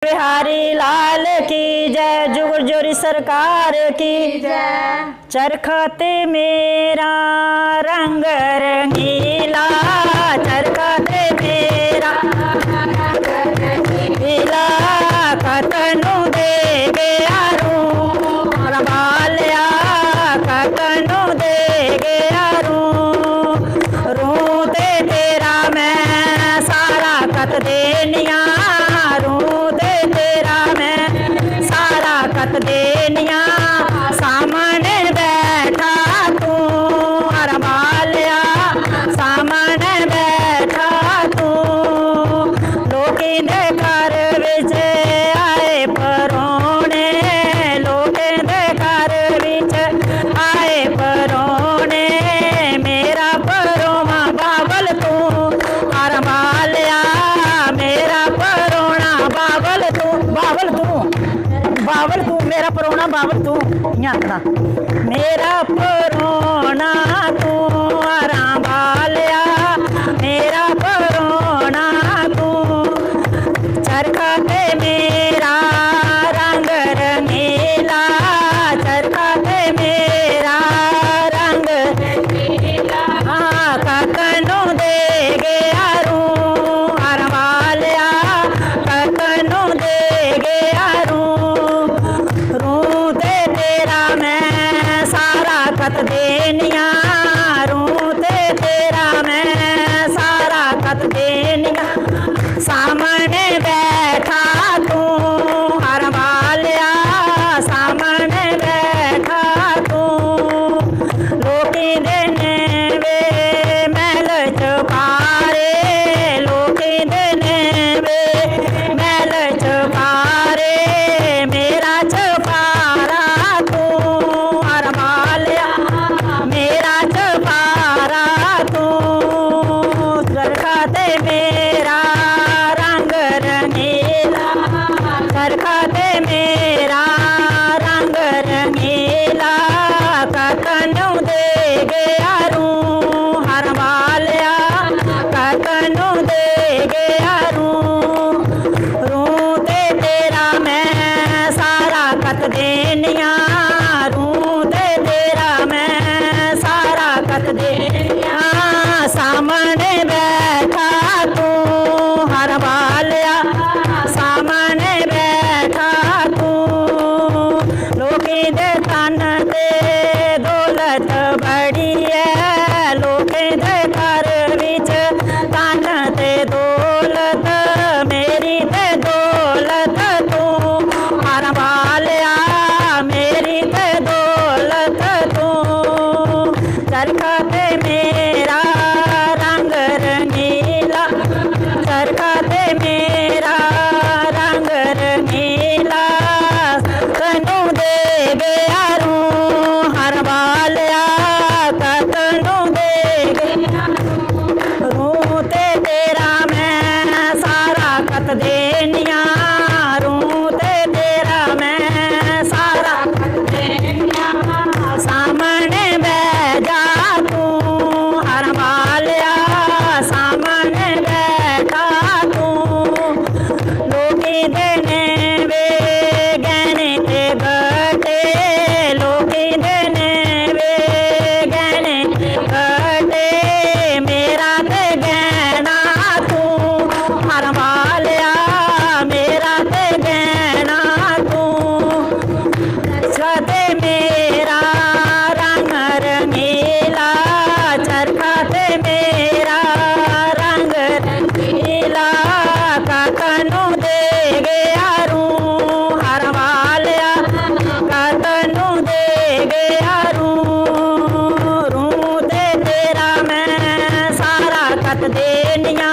बिहारी लाल की जय, जुग जोरी सरकार की जय। चरखा ते मेरा रंग रंगीला, चरखा ते मेरा रंगीला, कतनू दे गया रू बालिया, कतनू दे गया रू ते तेरा मैं सारा कत देनिया, रू ते तेरा मैं सारा कत देनिया। सामने बैठा तू हर बालिया, सामने बैठा तू लोकी दे घर विच आए परोने, लोके दे घर विच आए परोने, मेरा परोमा बाबल तू हर बालिया, मेरा परोना बाबल तू, बाबल तू, बाबल तू, मेरा परोना बाबल तू, आखना मेरा परोना तू हरा बालिया, मेरा परोना तू। चरखा ते मेरा रंग रंगीला, चरखा ते मेरा रंग रंगीला, कतनू दे गया रू हर बालिया, कतनू दे गया रू ते तेरा मैं सारा कत देनिया, रू ते तेरा मैं सारा कत देनिया। सामने बैठा तू हर बालिया, सामने बैठा तू लोकी देने वे मैल चुकारे, लोकी देने वे मैल चुकारे, मेरा चुकारा तू हर बालिया, मेरा चुकारा तू। चरखा ते मेरा रंग रंगीला, चरखा ते मेरा रंग रंगीला, कतनू दे गया रू हर बालिया, कतनू दे गया रू ते तेरा मैं सारा कत देनिया, रू ते तेरा मैं सारा कत देनिया। सामने बैठा तू हर बालिया, सामने बैठा तू लोकी दे तन ते दौलत बड़ी है, लोकी दे घर विच तन ते दौलत, मेरी ते दौलत तू हर बालिया, मेरी ते दौलत तू। चरखा ते मेरा रंग रंगीला, चरखा ते मेरा रंग रंगीला, कतनू दे गया रू हर बालिया, कतनू दे गया रू ते तेरा मैं सारा कत देनिया, रू ते तेरा मैं सारा कत देनिया। सामने बैठा तू हर बालिया, सामने बैठा तू लोकी देने वे गहने ते बटे, लोकी देने वे गहने ते बटे, मेरा ते गहना तू हर बालिया, मेरा ते गहना तू। चरखा ते मेरा रंग रंगीला, चरखा ते मेरा रंग रंगीला, कतनू दे गया रू हर बालिया, कतनू दे गया रू ते तेरा मैं सारा कत देनिया,